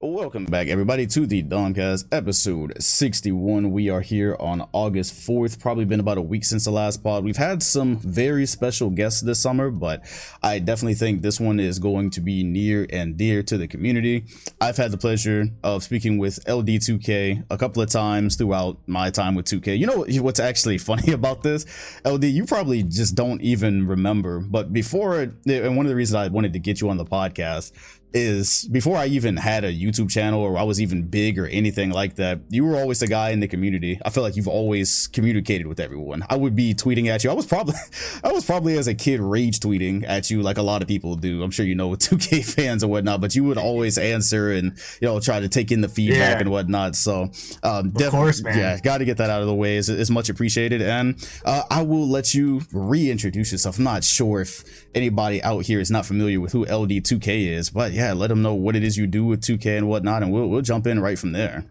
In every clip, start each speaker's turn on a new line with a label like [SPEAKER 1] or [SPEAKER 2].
[SPEAKER 1] Welcome back, everybody, to the DomCast, episode 61. We are here on August 4th. Probably been about a week since the last pod. We've had some very special guests this summer, but I definitely think this one is going to be near and dear to the community. I've had the pleasure of speaking with LD2K a couple of times throughout my time with 2K. You know what's actually funny about this? LD, you probably just don't even remember, but before, and one of the reasons I wanted to get you on the podcast is before I even had a YouTube channel or I was even big or anything like that, you were always the guy in the community. I feel like you've always communicated with everyone. I would be tweeting at you. I was probably as a kid rage tweeting at you like a lot of people do. I'm sure you know with 2K fans and whatnot, but you would always answer and, you know, try to take in the feedback and whatnot. So
[SPEAKER 2] of course, man.
[SPEAKER 1] Yeah, got to get that out of the way. It's much appreciated. And I will let you reintroduce yourself. I'm not sure if anybody out here is not familiar with who LD2K is, but yeah, let them know what it is you do with 2K and whatnot, and we'll jump in right from there.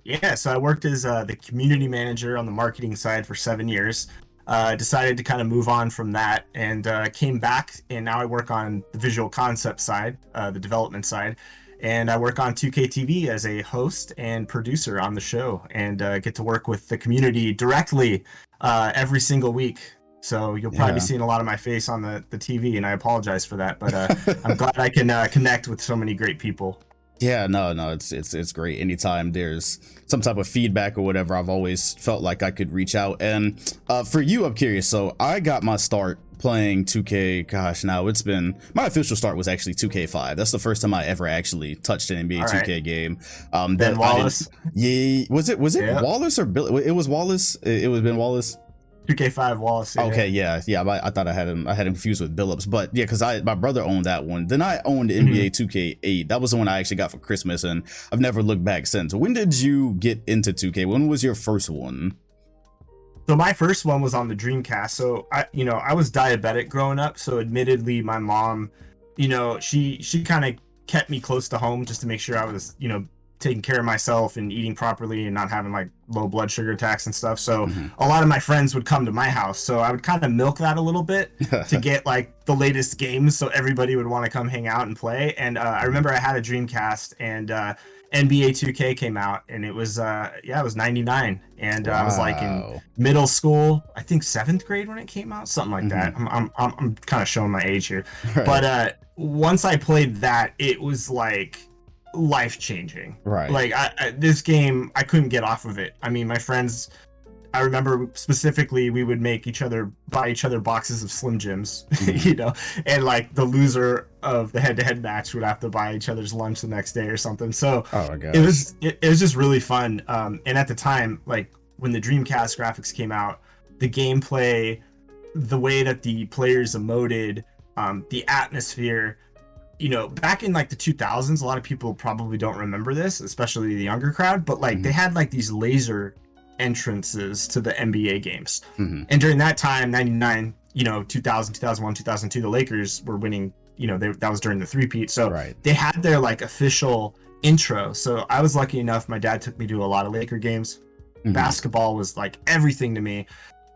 [SPEAKER 2] Yeah, so I worked as the community manager on the marketing side for 7 years. Decided to kind of move on from that and came back, and now I work on the visual concept side, the development side, and I work on 2K TV as a host and producer on the show, and get to work with the community directly every single week. So you'll probably be seeing a lot of my face on the TV, and I apologize for that, but I'm glad I can connect with so many great people.
[SPEAKER 1] Yeah, no, it's great. Anytime there's some type of feedback or whatever, I've always felt like I could reach out. And for you, I'm curious. So I got my start playing 2K. Gosh, now it's been, my official start was actually 2K5. That's the first time I ever actually touched an NBA 2K game.
[SPEAKER 2] Ben Wallace.
[SPEAKER 1] Yeah, was it Wallace or Bill? It was Wallace. It was Ben Wallace.
[SPEAKER 2] 2K5 Wallace. Yeah.
[SPEAKER 1] Okay, yeah. I thought I had him confused with Billups, but yeah, because my brother owned that one. Then I owned NBA 2K8. That was the one I actually got for Christmas, and I've never looked back since. When did you get into 2K? When was your first one?
[SPEAKER 2] So my first one was on the Dreamcast. So I was diabetic growing up. So admittedly, my mom, she kind of kept me close to home just to make sure I was, taking care of myself and eating properly and not having like low blood sugar attacks and stuff. So a lot of my friends would come to my house. So I would kind of milk that a little bit to get like the latest games. So everybody would want to come hang out and play. And I remember I had a Dreamcast, and NBA 2K came out, and it was it was 99. And I was like in middle school, I think 7th grade when it came out, something like that. I'm kind of showing my age here. Right. But once I played that, it was like life-changing.
[SPEAKER 1] Right.
[SPEAKER 2] Like this game, I couldn't get off of it. I mean, my friends, I remember specifically we would make buy each other boxes of Slim Jims, and like the loser of the head-to-head match would have to buy each other's lunch the next day or something. So it was just really fun. And at the time, like when the Dreamcast graphics came out, the gameplay, the way that the players emoted, the atmosphere, back in like the 2000s, a lot of people probably don't remember this, especially the younger crowd, but like they had like these laser entrances to the NBA games. And during that time, 99, 2000, 2001, 2002, the Lakers were winning, that was during the three-peat. So they had their like official intro. So I was lucky enough, my dad took me to a lot of Laker games. Basketball was like everything to me.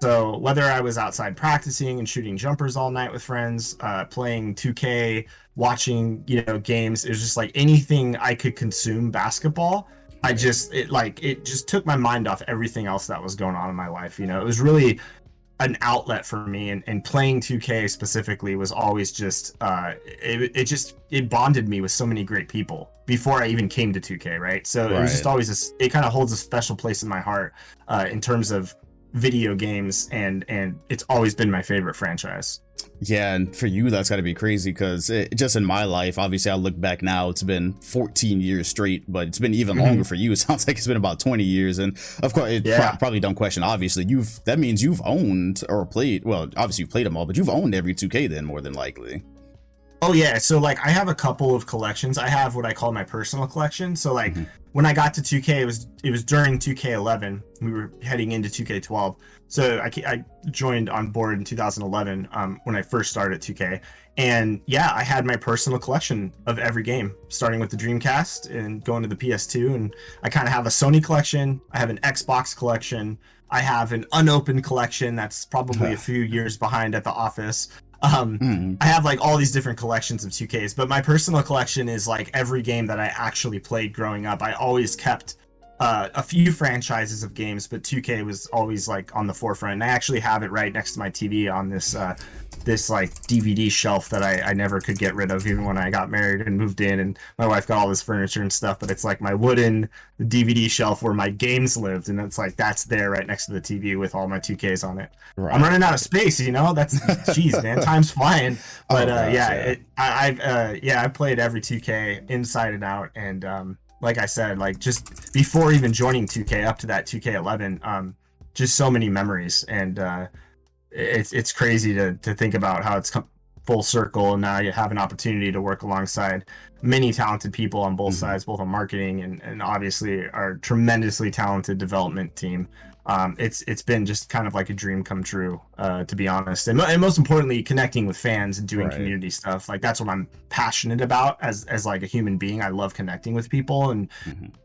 [SPEAKER 2] So whether I was outside practicing and shooting jumpers all night with friends, playing 2K, watching, games, it was just like anything I could consume basketball. It just took my mind off everything else that was going on in my life. It was really an outlet for me, and playing 2K specifically was always just, it bonded me with so many great people before I even came to 2K, right? So it was just always, it kind of holds a special place in my heart in terms of video games, and it's always been my favorite franchise.
[SPEAKER 1] Yeah, and for you that's got to be crazy, because just in my life, obviously I look back now, it's been 14 years straight, but it's been even longer for you. It sounds like it's been about 20 years. And of course, probably dumb question, obviously that means you've owned or played, well, obviously you've played them all, but you've owned every 2K then, more than likely.
[SPEAKER 2] Oh yeah, so like I have a couple of collections. I have what I call my personal collection. So like when I got to 2K, it was during 2K11. We were heading into 2K12. So I joined on board in 2011 when I first started 2K. And yeah, I had my personal collection of every game, starting with the Dreamcast and going to the PS2. And I kind of have a Sony collection. I have an Xbox collection. I have an unopened collection that's probably a few years behind at the office. I have like all these different collections of 2Ks, but my personal collection is like every game that I actually played growing up. I always kept a few franchises of games, but 2K was always like on the forefront. And I actually have it right next to my TV on this this like DVD shelf that I never could get rid of, even when I got married and moved in, and my wife got all this furniture and stuff. But it's like my wooden DVD shelf where my games lived, and it's like that's there right next to the TV with all my 2Ks on it. Right. I'm running out of space, you know. That's jeez, man, time's flying. But I played every 2K inside and out, and like I said, like just before even joining 2K up to that 2K11, just so many memories, and it's crazy to think about how it's come full circle, and now you have an opportunity to work alongside many talented people on both sides, both on marketing and obviously our tremendously talented development team. It's been just kind of like a dream come true, to be honest, and most importantly, connecting with fans and doing community stuff. Like that's what I'm passionate about as like a human being. I love connecting with people and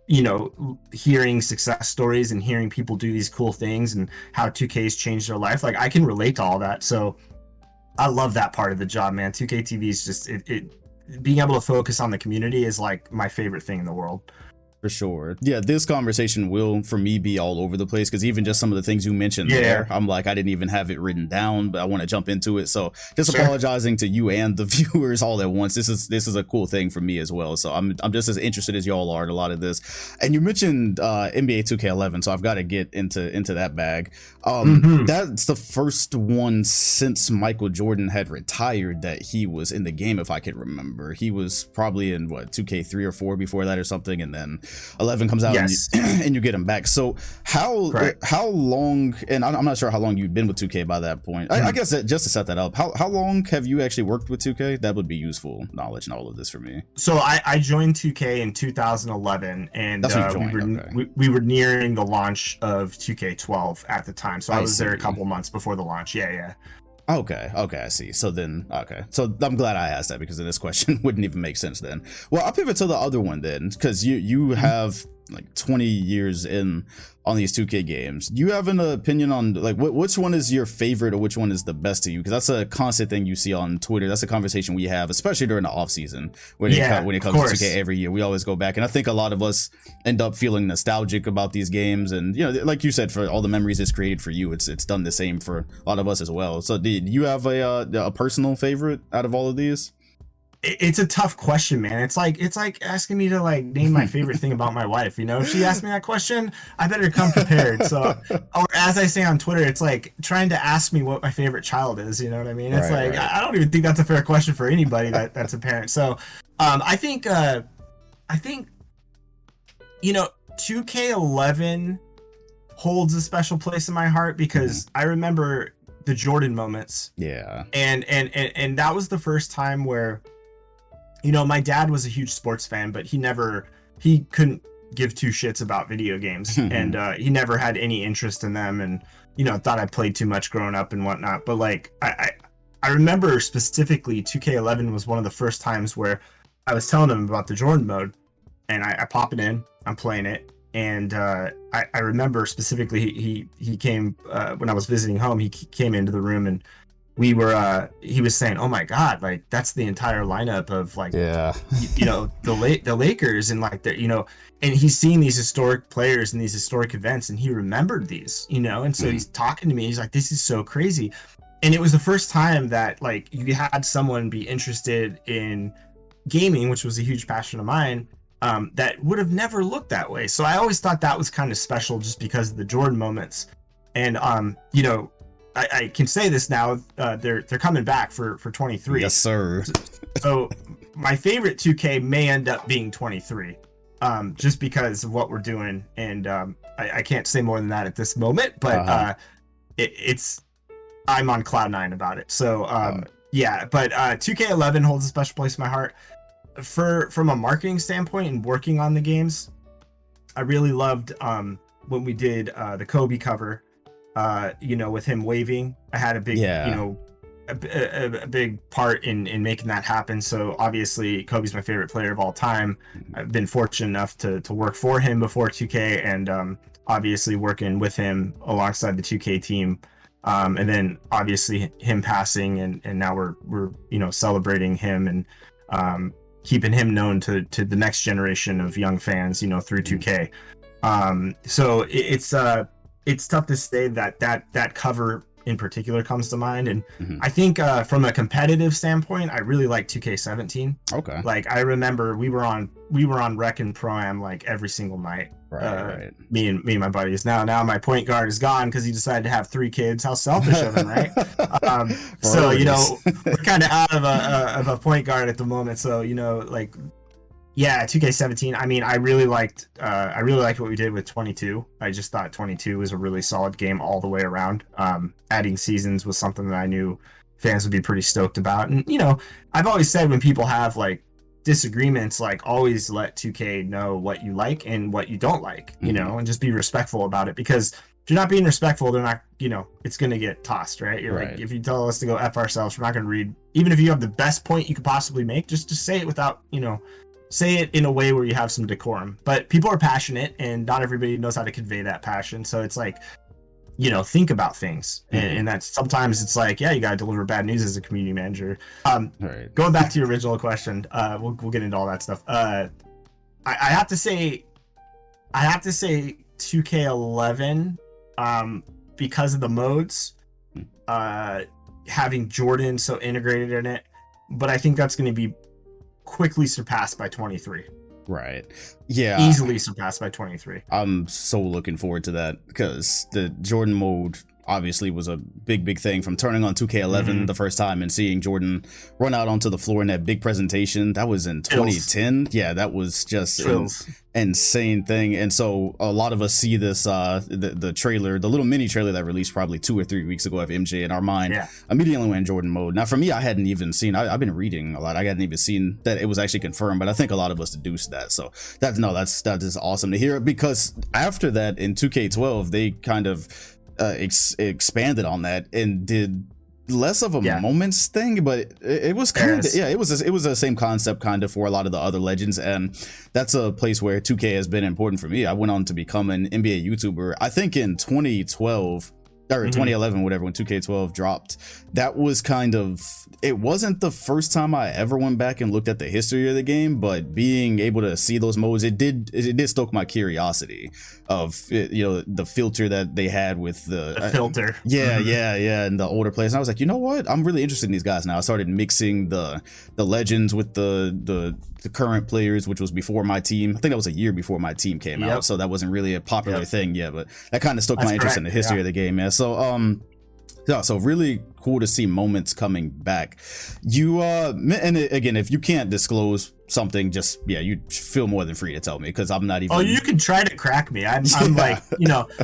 [SPEAKER 2] you know, hearing success stories and hearing people do these cool things and how 2K's changed their life. Like I can relate to all that, so I love that part of the job, man. 2K TV is just it being able to focus on the community is like my favorite thing in the world.
[SPEAKER 1] For sure. Yeah, this conversation will, for me, be all over the place, because even just some of the things you mentioned there, I'm like, I didn't even have it written down, but I want to jump into it. So just apologizing to you and the viewers all at once. This is a cool thing for me as well. So I'm just as interested as y'all are in a lot of this. And you mentioned NBA 2K11, so I've got to get into that bag. That's the first one since Michael Jordan had retired that he was in the game, if I can remember. He was probably in what, 2K3 or 4 before that or something, and then 11 comes out and you get him back. So how long, and I'm not sure how long you've been with 2K by that point. I guess that just to set that up, how long have you actually worked with 2K? That would be useful knowledge in all of this for me.
[SPEAKER 2] So I joined 2K in 2011, and we were nearing the launch of 2K12 at the time. So I was there a couple months before the launch. Yeah.
[SPEAKER 1] Okay, I see. So I'm glad I asked that, because this question wouldn't even make sense then. Well, I'll pivot to the other one then, because you have like 20 years in on these 2K games. Do you have an opinion on like which one is your favorite or which one is the best to you? Because that's a constant thing you see on Twitter. That's a conversation we have, especially during the off season when it comes to 2K every year. We always go back, and I think a lot of us end up feeling nostalgic about these games. And you know, like you said, for all the memories it's created for you, it's done the same for a lot of us as well. So do you have a personal favorite out of all of these?
[SPEAKER 2] It's a tough question, man. It's like asking me to like name my favorite thing about my wife. You know, if she asked me that question, I better come prepared. So, or as I say on Twitter, it's like trying to ask me what my favorite child is. You know what I mean? It's I don't even think that's a fair question for anybody that's a parent. So, I think you know, 2K11 holds a special place in my heart because I remember the Jordan moments.
[SPEAKER 1] Yeah.
[SPEAKER 2] And that was the first time where, you know, my dad was a huge sports fan, but he couldn't give two shits about video games. And he never had any interest in them, and, you know, thought I played too much growing up and whatnot. But like, I remember specifically 2K11 was one of the first times where I was telling him about the Jordan mode, and I pop it in, I'm playing it. And I remember specifically he came when I was visiting home. He came into the room, and he was saying, "Oh my God, like that's the entire lineup of like, you know, the Lakers and like the, you know," and he's seeing these historic players and these historic events, and he remembered these, you know, and so he's talking to me. He's like, "This is so crazy," and it was the first time that like you had someone be interested in gaming, which was a huge passion of mine. That would have never looked that way. So I always thought that was kind of special just because of the Jordan moments. And you know, I can say this now, they're coming back for 23.
[SPEAKER 1] Yes, sir.
[SPEAKER 2] So my favorite 2K may end up being 23, just because of what we're doing. And I can't say more than that at this moment, but it's I'm on cloud 9 about it. So yeah, but 2K11 holds a special place in my heart. From a marketing standpoint and working on the games, I really loved when we did the Kobe cover, you know, with him waving. I had a big, you know, a big part in making that happen. So obviously Kobe's my favorite player of all time. I've been fortunate enough to work for him before 2K, and obviously working with him alongside the 2K team And then obviously him passing, and now we're celebrating him and keeping him known to the next generation of young fans, through 2K. So it's tough to say that cover in particular comes to mind. And I think from a competitive standpoint, I really like 2K17.
[SPEAKER 1] Okay.
[SPEAKER 2] Like, I remember we were on Rec and Pro-Am like every single night.
[SPEAKER 1] Right.
[SPEAKER 2] Me and my buddies. Now my point guard is gone because he decided to have 3 kids. How selfish of him, right? So we're kind of out of a point guard at the moment. So like, yeah, 2K17. I mean, I really liked what we did with 22. I just thought 22 was a really solid game all the way around. Adding seasons was something that I knew fans would be pretty stoked about. And I've always said, when people have like disagreements, like, always let 2K know what you like and what you don't like, and just be respectful about it, because if you're not being respectful, they're not, it's going to get tossed, right? You're
[SPEAKER 1] right.
[SPEAKER 2] Like, if you tell us to go F ourselves, we're not going to read, even if you have the best point you could possibly make, just say it without, say it in a way where you have some decorum. But people are passionate, and not everybody knows how to convey that passion. So it's like, think about things. And that's, sometimes it's like, yeah, you got to deliver bad news as a community manager.
[SPEAKER 1] Right.
[SPEAKER 2] Going back to your original question, we'll get into all that stuff. I have to say 2K11, because of the modes, having Jordan so integrated in it, but I think that's going to be quickly surpassed by 23.
[SPEAKER 1] Right. Yeah.
[SPEAKER 2] Easily surpassed by 23.
[SPEAKER 1] I'm so looking forward to that, because the Jordan mode obviously was a big thing. From turning on 2K11 the first time and seeing Jordan run out onto the floor in that big presentation, that was in 2010. Yeah, that was just an insane thing. And so a lot of us see this the trailer, the little mini trailer that released probably 2 or 3 weeks ago of MJ, in our mind immediately went in Jordan mode. Now for me, I hadn't even seen, I've been reading a lot, I hadn't even seen that it was actually confirmed, but I think a lot of us deduced that. So that is awesome to hear, because after that in 2K12 they kind of expanded on that and did less of a moments thing, but it was kind of, it was the same concept kind of for a lot of the other legends. And that's a place where 2K has been important for me. I went on to become an NBA YouTuber, I think in 2012 or 2011, whatever, when 2K12 dropped. That was kind of, it wasn't the first time I ever went back and looked at the history of the game, but being able to see those modes, it did stoke my curiosity of, the filter that they had with the
[SPEAKER 2] filter.
[SPEAKER 1] And the older players. And I was like, you know what? I'm really interested in these guys now. I started mixing the legends with the current players, which was before my team. I think that was a year before my team came out, so that wasn't really a popular thing yet, but that kind of stoked my interest in the history of the game, man. So so really cool to see moments coming back. You and again, if you can't disclose something, just you feel more than free to tell me, because I'm not even.
[SPEAKER 2] Oh, you can try to crack me. I'm like,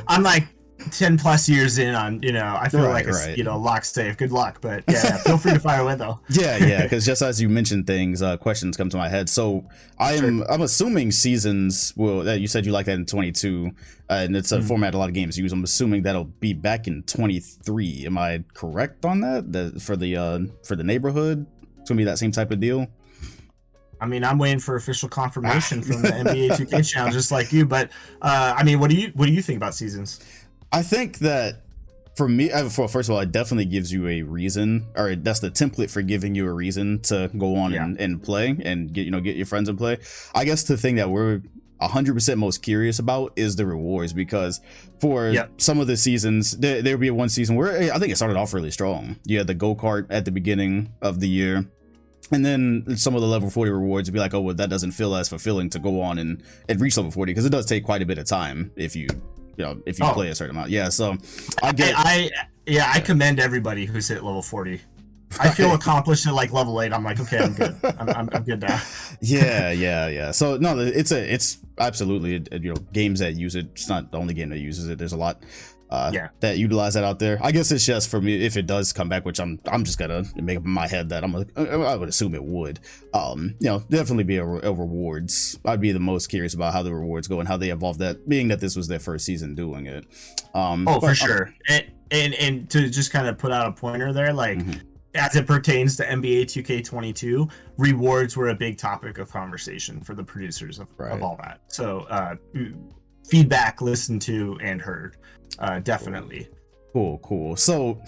[SPEAKER 2] I'm like 10 plus years in on, I feel like it's, lock safe. Good luck, but feel free to fire away though.
[SPEAKER 1] Because just as you mentioned things, questions come to my head. So I'm assuming seasons will. You said you like that in 22, and it's a format a lot of games use. I'm assuming that'll be back in 23. Am I correct on that? For the neighborhood, it's gonna be that same type of deal.
[SPEAKER 2] I mean, I'm waiting for official confirmation from the NBA 2K channel, just like you. But I mean, what do you think about seasons?
[SPEAKER 1] I think that for me, first of all, it definitely gives you a reason, or that's the template for giving you a reason to go on and play and get your friends and play. I guess the thing that we're 100% most curious about is the rewards, because for some of the seasons, there'll be one season where I think it started off really strong. You had the go-kart at the beginning of the year. And then some of the level 40 rewards would be like, oh, well, that doesn't feel as fulfilling to go on and reach level 40, because it does take quite a bit of time if you play a certain amount. So I commend everybody who's hit level 40. I feel accomplished at like level 8. I'm like, okay, I'm good. I'm good now. So no, it's absolutely games that use it. It's not the only game that uses it. There's a lot that utilize that out there. I guess it's just for me, if it does come back, which I'm just gonna make up in my head that I would assume it would. Definitely be a rewards. I'd be the most curious about how the rewards go and how they evolve. That being that this was their first season doing it.
[SPEAKER 2] For sure. And to just kind of put out a pointer there, like. As it pertains to NBA 2K22, rewards were a big topic of conversation for the producers of all that. So feedback listened to and heard, definitely.
[SPEAKER 1] Cool. So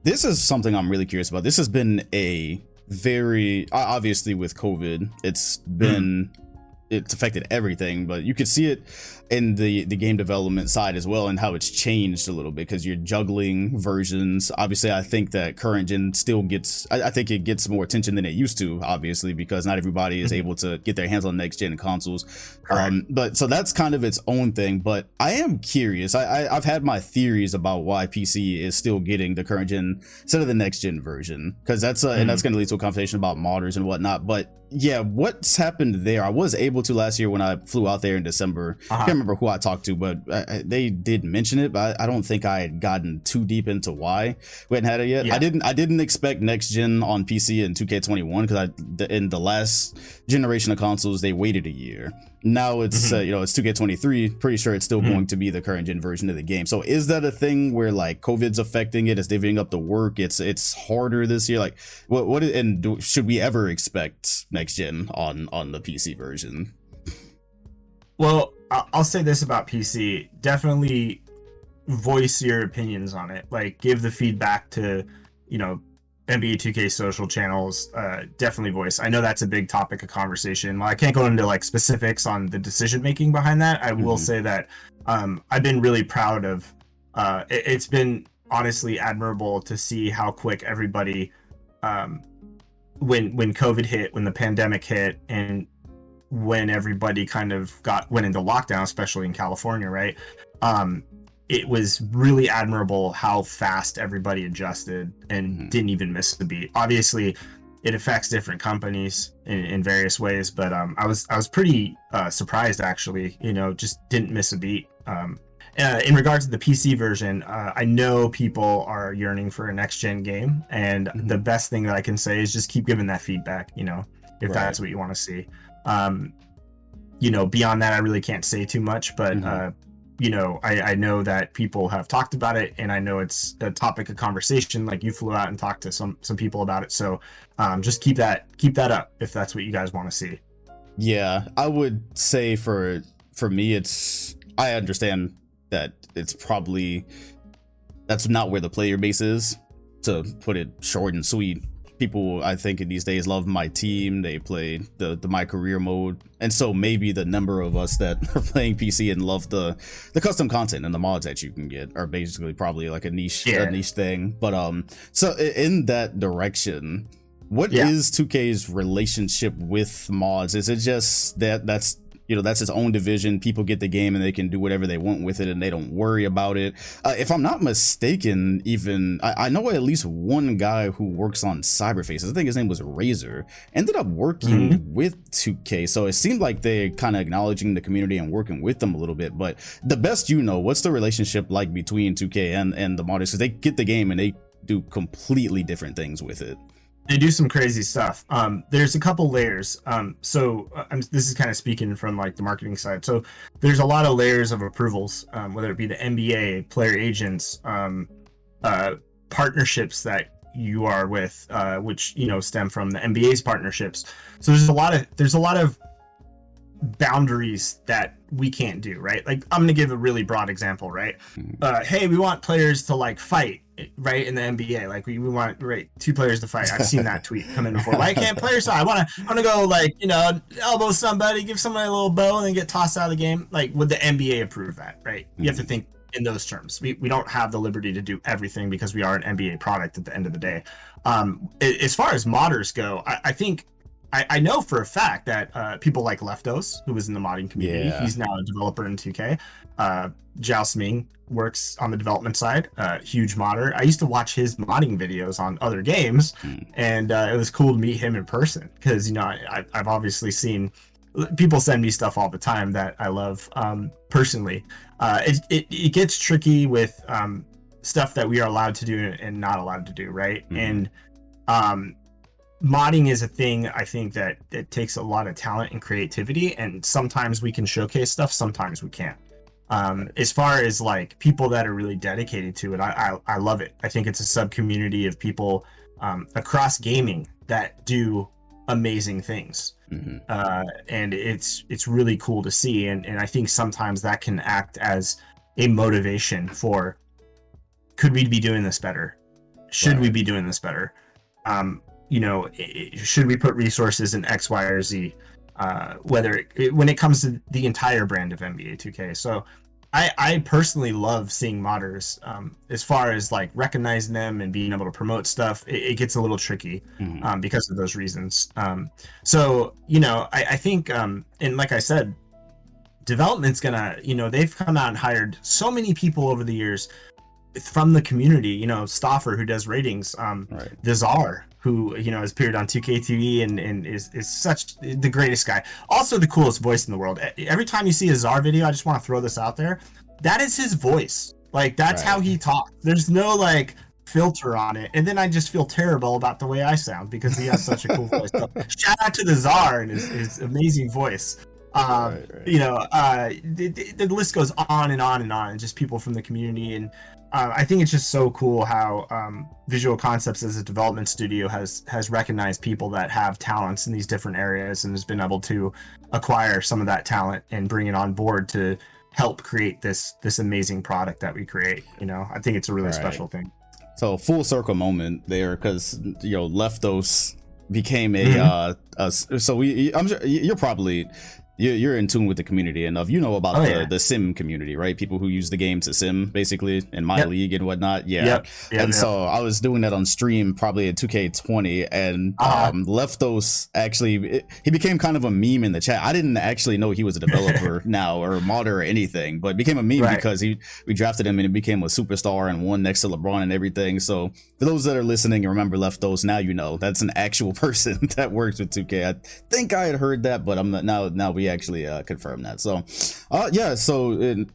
[SPEAKER 1] this is something I'm really curious about. This has been a very, obviously with COVID, it's affected everything, but you could see it in the game development side as well, and how it's changed a little bit because you're juggling versions. Obviously, I think that current gen still gets, I think it gets more attention than it used to, obviously, because not everybody is able to get their hands on next gen consoles. But so that's kind of its own thing. But I am curious. I've had my theories about why PC is still getting the current gen instead of the next gen version, because that's and that's going to lead to a conversation about modders and whatnot. But yeah, what's happened there? I was able to last year when I flew out there in December. I can't remember who I talked to, but they did mention it, but I don't think I had gotten too deep into why we hadn't had it yet. I didn't expect next gen on PC in 2K21 because in the last generation of consoles they waited a year. Now it's it's 2K23. Pretty sure it's still going to be the current gen version of the game. So is that a thing where like COVID's affecting it? It's divvying up the work. It's harder this year. Like should we ever expect next gen on the PC version?
[SPEAKER 2] Well, I'll say this about PC. Definitely voice your opinions on it. Like, give the feedback to, NBA 2K social channels. Definitely voice. I know that's a big topic of conversation. While I can't go into like specifics on the decision making behind that, I will say that I've been really proud of. It's been honestly admirable to see how quick everybody, when COVID hit, when the pandemic hit, and when everybody kind of went into lockdown, especially in California, right? It was really admirable how fast everybody adjusted and didn't even miss the beat. Obviously, it affects different companies in various ways, but I was pretty surprised actually. Just didn't miss a beat. In regards to the PC version, I know people are yearning for a next gen game, and the best thing that I can say is just keep giving that feedback. If that's what you want to see. Beyond that, I really can't say too much, but I know that people have talked about it, and I know it's a topic of conversation. Like, you flew out and talked to some people about it, so just keep that up if that's what you guys want to see.
[SPEAKER 1] Yeah, I would say for me, I understand that it's probably that's not where the player base is, to put it short and sweet. People, I think, in these days love my team. They play the my career mode, and so maybe the number of us that are playing PC and love the custom content and the mods that you can get are basically probably like a niche thing. But so in that direction, what is 2K's relationship with mods? Is it just that's its own division? People get the game and they can do whatever they want with it, and they don't worry about it. If I'm not mistaken, even I know at least one guy who works on Cyberfaces. I think his name was Razor. Ended up working with 2K, so it seemed like they're kind of acknowledging the community and working with them a little bit. But the best what's the relationship like between 2K and the modders? Because they get the game and they do completely different things with it.
[SPEAKER 2] They do some crazy stuff. There's a couple layers. This is kind of speaking from like the marketing side. So there's a lot of layers of approvals, whether it be the NBA, player agents, partnerships that you are with, which stem from the NBA's partnerships. So there's a lot of boundaries that we can't do, right? Like, I'm gonna give a really broad example, right? Hey, we want players to like fight, right? In the NBA, like we want two players to fight. I've seen that tweet come in before. Why can't players fight? I want to go like elbow somebody, give somebody a little bow, and then get tossed out of the game. Like, would the NBA approve that? Right? You have to think in those terms. We don't have the liberty to do everything because we are an NBA product at the end of the day. As far as modders go, I think I know for a fact that people like Leftos, who was in the modding community, he's now a developer in 2K. Zhao Sming works on the development side, huge modder. I used to watch his modding videos on other games, and it was cool to meet him in person because I've obviously seen people send me stuff all the time that I love personally. It gets tricky with stuff that we are allowed to do and not allowed to do, right? And modding is a thing, I think, that it takes a lot of talent and creativity, and sometimes we can showcase stuff, sometimes we can't. As far as like people that are really dedicated to it, I love it. I think it's a sub community of people across gaming that do amazing things. And it's really cool to see, and I think sometimes that can act as a motivation for could we be doing this better? Should we
[SPEAKER 1] Right.
[SPEAKER 2] be doing this better? Should we put resources in X, Y, or Z? When it comes to the entire brand of NBA 2K. So I personally love seeing modders. As far as like recognizing them and being able to promote stuff, it gets a little tricky because of those reasons. I think, and like I said, development's gonna, they've come out and hired so many people over the years from the community. Stoffer, who does ratings,
[SPEAKER 1] Right.
[SPEAKER 2] the Czar, who has appeared on 2K TV and is such the greatest guy, also the coolest voice in the world. Every time you see a Czar video, I just want to throw this out there, that is his voice. Like, that's
[SPEAKER 1] Right.
[SPEAKER 2] how he talks. There's no like filter on it, and then I just feel terrible about the way I sound because he has such a cool voice. So shout out to the Czar and his amazing voice.
[SPEAKER 1] Right.
[SPEAKER 2] The list goes on and on and on, and just people from the community. And I think it's just so cool how Visual Concepts as a development studio has recognized people that have talents in these different areas and has been able to acquire some of that talent and bring it on board to help create this amazing product that we create. I think it's a really special thing.
[SPEAKER 1] So full circle moment there, because Leftos became a so I'm sure you're probably you're in tune with the community enough. About the sim community, right? People who use the game to sim, basically, in my league and whatnot. So I was doing that on stream probably at 2K20, and Leftos actually, he became kind of a meme in the chat. I didn't actually know he was a developer now or a modder or anything, but became a meme because we drafted him and he became a superstar and won next to LeBron and everything. So for those that are listening and remember Leftos, now that's an actual person that works with 2K. I think I had heard that, but I'm not now we actually confirm that. So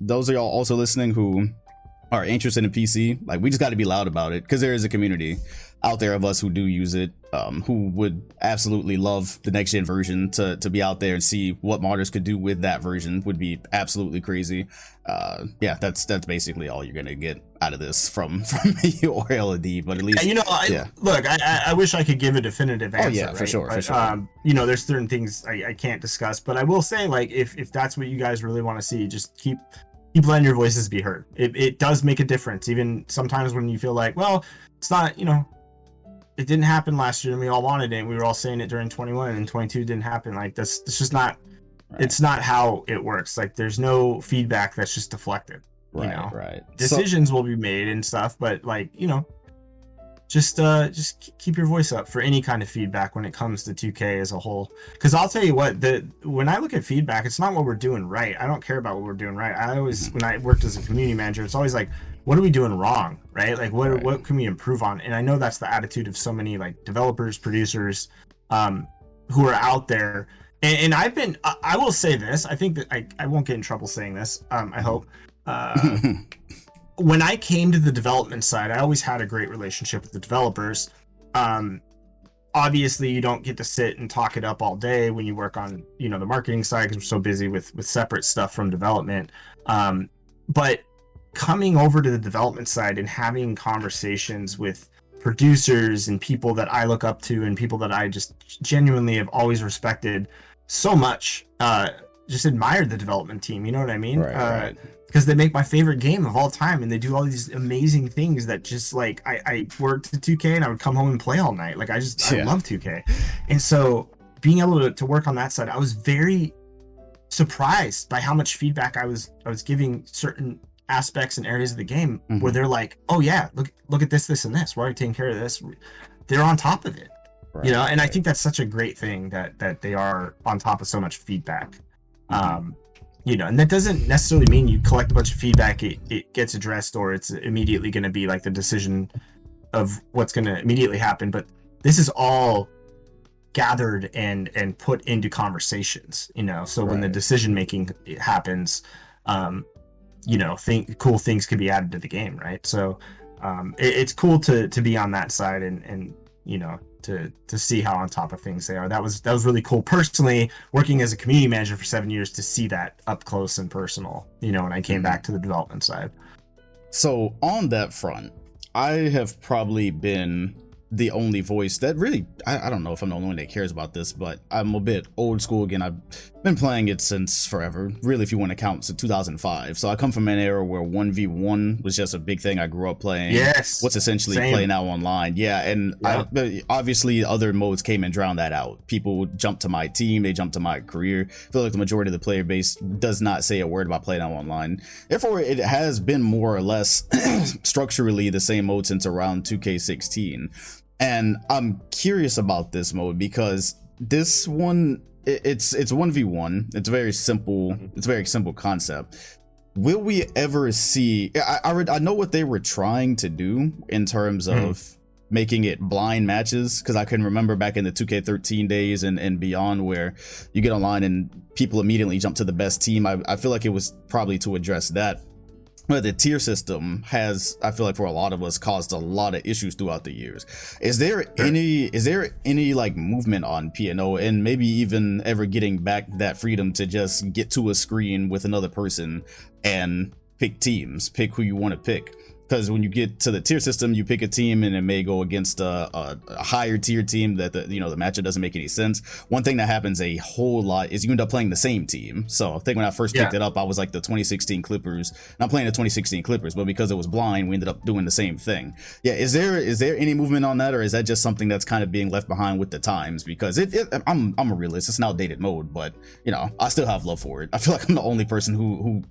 [SPEAKER 1] those of y'all also listening who are interested in PC, like, we just got to be loud about it, because there is a community out there of us who do use it, who would absolutely love the next gen version to be out there and see what modders could do with that version. Would be absolutely crazy. That's basically all you're gonna get out of this from me or LD, but at least
[SPEAKER 2] look, I wish I could give a definitive answer.
[SPEAKER 1] For sure.
[SPEAKER 2] There's certain things I can't discuss, but I will say, like, if that's what you guys really want to see, just keep letting your voices be heard. It does make a difference, even sometimes when you feel like, well, it's not, it didn't happen last year and we all wanted it and we were all saying it during 21 and 22 didn't happen. Like, that's just not it's not how it works. Like, there's no feedback that's just deflected. Decisions will be made and stuff, but like, just keep your voice up for any kind of feedback when it comes to 2K as a whole. Because I'll tell you what, when I look at feedback, it's not what we're doing right. I don't care about what we're doing right. I always, when I worked as a community manager, it's always like, what are we doing wrong, right? Like, what can we improve on? And I know that's the attitude of so many like developers, producers, who are out there. And I will say this, I think that I won't get in trouble saying this, I hope. When I came to the development side, I always had a great relationship with the developers. Obviously, you don't get to sit and talk it up all day when you work on, the marketing side, because we're so busy with separate stuff from development. But coming over to the development side and having conversations with producers and people that I look up to and people that I just genuinely have always respected so much, just admired the development team, you know what I mean?
[SPEAKER 1] Right.
[SPEAKER 2] Because they make my favorite game of all time, and they do all these amazing things that just, like, I worked at 2K and I would come home and play all night. Like, I love 2K. And so being able to work on that side, I was very surprised by how much feedback I was giving certain aspects and areas of the game where they're like, oh yeah, look at this and this, we're already taking care of this. They're on top of it. And I think that's such a great thing that they are on top of so much feedback. And that doesn't necessarily mean you collect a bunch of feedback, it gets addressed, or it's immediately going to be like the decision of what's going to immediately happen. But this is all gathered and put into conversations, so when the decision making happens, cool things can be added to the game, right? So it's cool to be on that side and to see how on top of things they are. That was really cool, personally, working as a community manager for 7 years, to see that up close and personal, when I came back to the development side.
[SPEAKER 1] So on that front, I have probably been the only voice that really, I don't know if I'm the only one that cares about this, but I'm a bit old school again. I've been playing it since forever, really, if you want to count, since 2005. So I come from an era where 1v1 was just a big thing. I grew up playing what's essentially PlayNow Online. Yeah, and obviously other modes came and drowned that out. People jumped to my team, they jumped to my career. I feel like the majority of the player base does not say a word about PlayNow Online. Therefore, it has been more or less structurally the same mode since around 2K16. And I'm curious about this mode because this one, it's 1v1. It's very simple. It's a very simple concept. Will we ever see? I know what they were trying to do in terms of making it blind matches, because I can remember back in the 2K13 days and beyond, where you get online and people immediately jump to the best team. I feel like it was probably to address that. But the tier system has, I feel like for a lot of us, caused a lot of issues throughout the years. Is there any like movement on P&O, and maybe even ever getting back that freedom to just get to a screen with another person and pick teams, pick who you want to pick? Because when you get to the tier system, you pick a team and it may go against a higher tier team that the matchup doesn't make any sense. One thing that happens a whole lot is you end up playing the same team. So I think when I first picked it up, I was like the 2016 Clippers, and I'm playing the 2016 Clippers, but because it was blind, we ended up doing the same thing. Yeah, is there any movement on that, or is that just something that's kind of being left behind with the times? Because I'm a realist. It's an outdated mode, but I still have love for it. I feel like I'm the only person who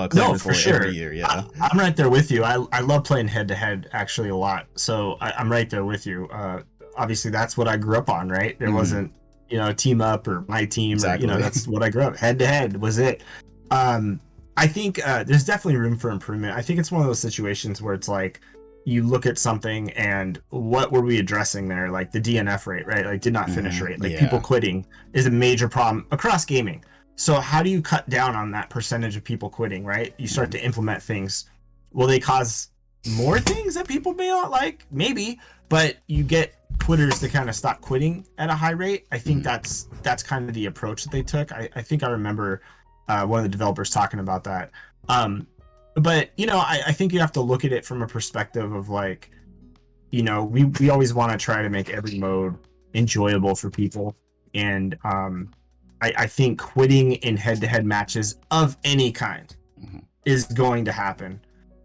[SPEAKER 1] clamours for it every year. Yeah,
[SPEAKER 2] I'm right there with you. I love playing head to head actually a lot. So I'm right there with you. Obviously that's what I grew up on, right? There wasn't, team up or my team,
[SPEAKER 1] exactly.
[SPEAKER 2] Or, that's what I grew up. Head to head was it. I think there's definitely room for improvement. I think it's one of those situations where it's like, you look at something and what were we addressing there? Like the DNF rate, right? Like did not finish rate. Like people quitting is a major problem across gaming. So how do you cut down on that percentage of people quitting, right? You start to implement things. Will they cause more things that people may not like? Maybe, but you get quitters to kind of stop quitting at a high rate. I think that's kind of the approach that they took. I think I remember one of the developers talking about that. But I think you have to look at it from a perspective of like, we always want to try to make every mode enjoyable for people, and I think quitting in head-to-head matches of any kind is going to happen.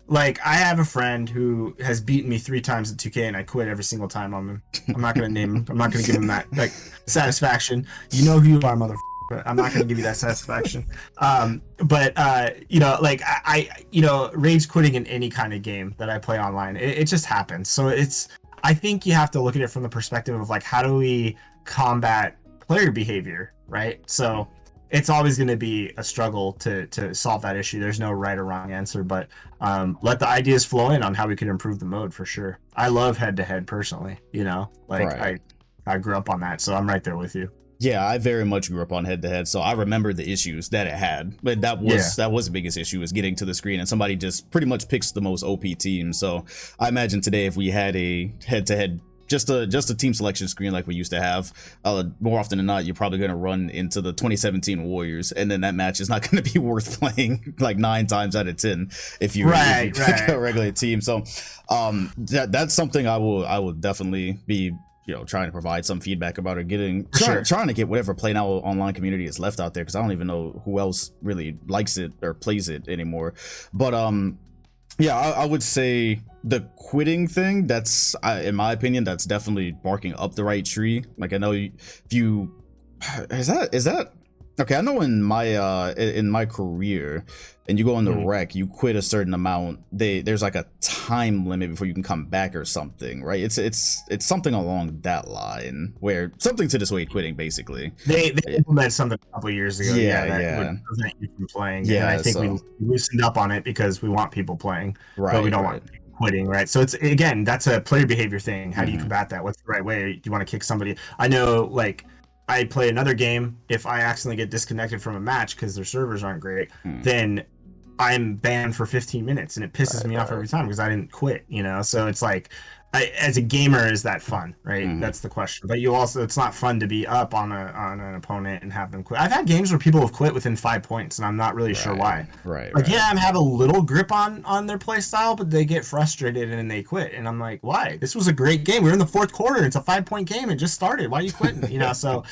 [SPEAKER 2] Like, I have a friend who has beaten me 3 times at 2K, and I quit every single time on him. I'm not going to name him. I'm not going to give him that satisfaction. You know who you are, motherfucker. I'm not going to give you that satisfaction. But rage quitting in any kind of game that I play online, it just happens. So I think you have to look at it from the perspective of like, how do we combat player behavior, right? So it's always going to be a struggle to solve that issue. There's no right or wrong answer, but let the ideas flow in on how we can improve the mode for sure. I love head to head personally, I grew up on that, so I'm right there with you.
[SPEAKER 1] Yeah, I very much grew up on head to head, so I remember the issues that it had. But that was the biggest issue, is getting to the screen and somebody just pretty much picks the most OP team. So I imagine today, if we had a head to head, just a team selection screen like we used to have, more often than not, you're probably going to run into the 2017 Warriors, and then that match is not going to be worth playing like 9 times out of 10 if you pick a regular team. So that's something I will definitely be trying to provide some feedback about, or trying to get whatever PlayNow Online community is left out there, because I don't even know who else really likes it or plays it anymore. But I would say the quitting thing, that's in my opinion, that's definitely barking up the right tree. Like, I know if you is that okay, I know in my career, and you go on the rec, you quit a certain amount, there's like a time limit before you can come back or something, right? It's something along that line, where something to dissuade quitting, basically.
[SPEAKER 2] They implemented something a couple of years ago that would prevent you from playing. And I think we loosened up on it because we want people playing, but we don't want people quitting, right? So it's, again, that's a player behavior thing. How do you combat that? What's the right way? Do you want to kick somebody? I know, like, I play another game, if I accidentally get disconnected from a match because their servers aren't great, then I'm banned for 15 minutes, and it pisses me off every time because I didn't quit, So it's like, as a gamer, is that fun, right?
[SPEAKER 1] Mhm.
[SPEAKER 2] That's the question. But you also, it's not fun to be up on an opponent and have them quit. I've had games where people have quit within 5 points, and I'm not really sure why. Like, yeah, I'm have a little grip on their play style, but they get frustrated and they quit. And I'm like, why? This was a great game. We're in the fourth quarter. It's a 5-point game. It just started. Why are you quitting? You know, so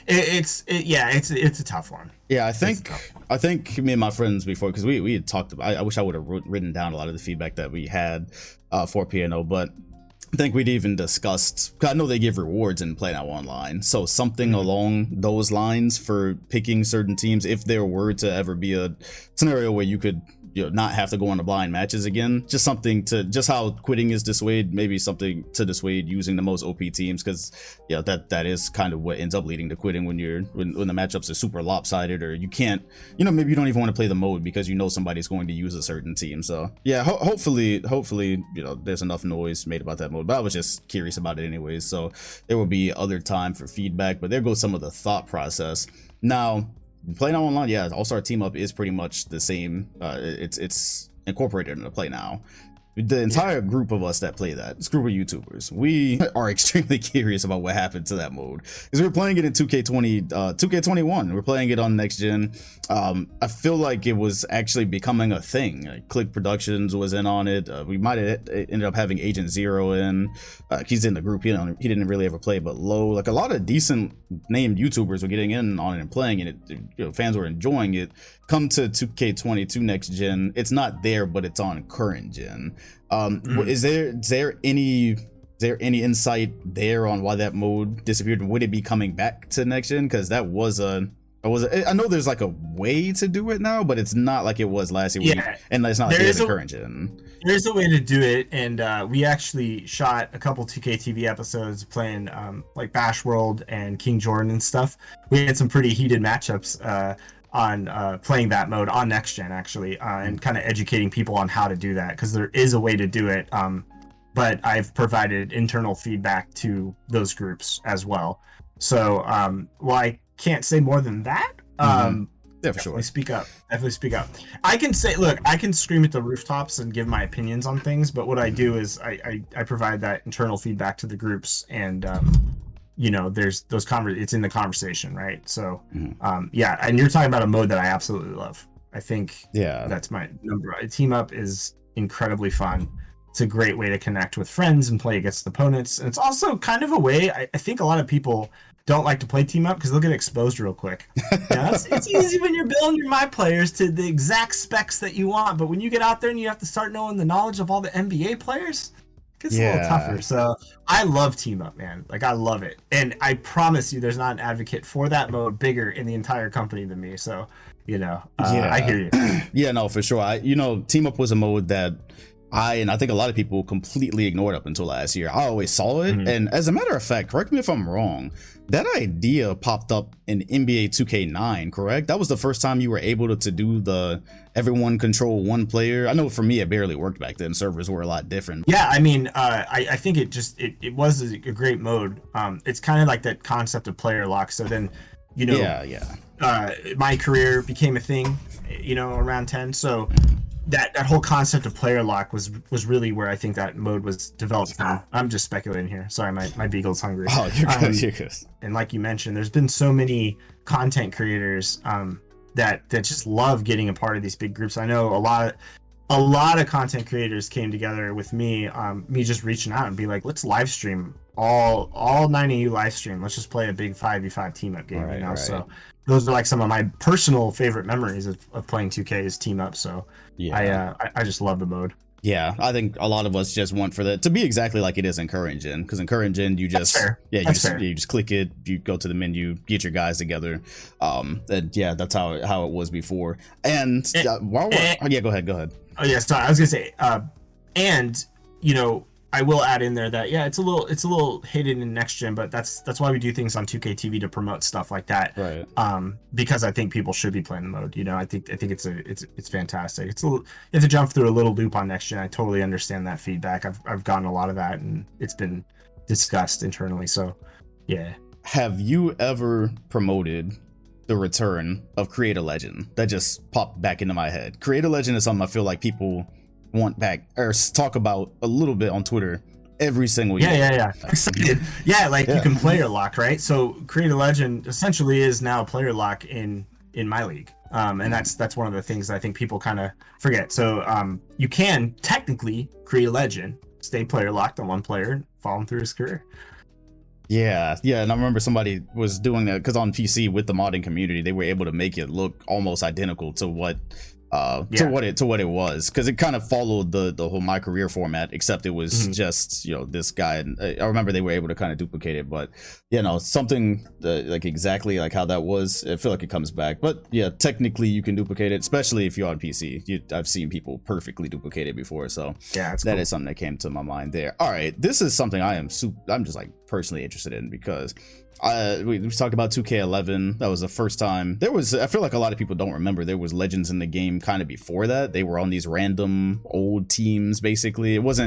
[SPEAKER 2] it's a tough one.
[SPEAKER 1] Yeah, I think me and my friends before, because we had talked about, I wish I would have written down a lot of the feedback that we had for PNO, but I think we'd even discussed, I know they give rewards in PlayNow Online, so something along those lines for picking certain teams, if there were to ever be a scenario where you could, not have to go on the blind matches again, just something to, just how quitting is dissuade, maybe something to dissuade using the most OP teams, because that is kind of what ends up leading to quitting when the matchups are super lopsided, or you can't, maybe you don't even want to play the mode because somebody's going to use a certain team. So yeah, hopefully there's enough noise made about that mode, but I was just curious about it anyways, so there will be other time for feedback. But there goes some of the thought process. Now, PlayNow Online, yeah, All-Star Team Up is pretty much the same. It's incorporated into PlayNow. The entire group of us that play that, this group of YouTubers, we are extremely curious about what happened to that mode, because we're playing it in 2K21. We're playing it on next gen. I feel like it was actually becoming a thing. Like, Click Productions was in on it. We might have ended up having Agent Zero in. He's in the group. He didn't really ever play, but Low, like a lot of decent named YouTubers were getting in on it and playing it. Fans were enjoying it. Come to 2K22 next gen, it's not there, but it's on current gen. Is there any insight there on why that mode disappeared? Would it be coming back to next gen? Because I know there's like a way to do it now, but it's not like it was last year.
[SPEAKER 2] Yeah,
[SPEAKER 1] and it's not like it's current gen.
[SPEAKER 2] There's a way to do it, and we actually shot a couple 2K TV episodes playing like Bash World and King Jordan and stuff. We had some pretty heated matchups on playing that mode on next gen, actually, and kind of educating people on how to do that, because there is a way to do it. But I've provided internal feedback to those groups as well. So while I can't say more than that,
[SPEAKER 1] yeah, for sure.
[SPEAKER 2] Definitely speak up. I can say, look, I can scream at the rooftops and give my opinions on things, but what I do is I provide that internal feedback to the groups, and there's those it's in the conversation, right? So yeah, and you're talking about a mode that I absolutely love. I think that's my number. Team Up is incredibly fun. It's a great way to connect with friends and play against opponents, and it's also kind of a way, I think a lot of people don't like to play Team Up because they'll get exposed real quick. It's easy when you're building your My players to the exact specs that you want, but when you get out there and you have to start knowing the knowledge of all the NBA players, it's a little tougher. So I love Team Up, man. Like, I love it, and I promise you there's not an advocate for that mode bigger in the entire company than me. So I hear you.
[SPEAKER 1] Yeah, no, for sure. Team Up was a mode that I think a lot of people completely ignored up until last year. I always saw it, and as a matter of fact, correct me if I'm wrong, that idea popped up in NBA 2K9, correct? That was the first time you were able to do the everyone control one player. I know for me it barely worked back then. Servers were a lot different.
[SPEAKER 2] Yeah, I mean, I think it was a great mode. It's kind of like that concept of player lock. So then, my career became a thing, around 10. So that whole concept of player lock was really where I think that mode was developed from. I'm just speculating here. Sorry, my beagle's hungry.
[SPEAKER 1] Oh, you're good. You're good.
[SPEAKER 2] And like you mentioned, there's been so many content creators that just love getting a part of these big groups. I know a lot of content creators came together with me just reaching out and be like, let's live stream all 9 of you live stream. Let's just play a big 5v5 team up game right now. Right. So those are like some of my personal favorite memories of playing 2K is Team Up. So yeah, I just love the mode.
[SPEAKER 1] Yeah, I think a lot of us just want for that to be exactly like it is in current gen, because in current gen you just you just click it, you go to the menu, get your guys together, and that's how it was before. And go ahead.
[SPEAKER 2] Oh yeah, sorry, I was gonna say, and I will add in there that it's a little hidden in next gen, but that's why we do things on 2K TV to promote stuff like that.
[SPEAKER 1] Right.
[SPEAKER 2] Because I think people should be playing the mode. I think it's fantastic. You have to jump through a little loop on next gen. I totally understand that feedback. I've gotten a lot of that, and it's been discussed internally. So yeah.
[SPEAKER 1] Have you ever promoted the return of Create a Legend? That just popped back into my head. Create a Legend is something I feel like people want back or talk about a little bit on Twitter every single year.
[SPEAKER 2] Yeah. Excited. Yeah, like you can player lock, right? So Create a Legend essentially is now player lock in my league. And that's one of the things I think people kind of forget. So you can technically create a legend, stay player locked on one player, and follow him through his career.
[SPEAKER 1] Yeah, and I remember somebody was doing that because on PC with the modding community, they were able to make it look almost identical to what to what it was, because it kind of followed the whole My Career format, except it was just, you know, this guy. And I remember they were able to kind of duplicate it, but you know, something like exactly like how that was, I feel like it comes back. But yeah, technically you can duplicate it, especially if you're on PC. I've seen people perfectly duplicate it before, so yeah, that is something that came to my mind there. All right, this is something I'm just like personally interested in, because we talked about 2K11. That was the first time there was, I feel like a lot of people don't remember, there was legends in the game kind of before that. They were on these random old teams, basically. It was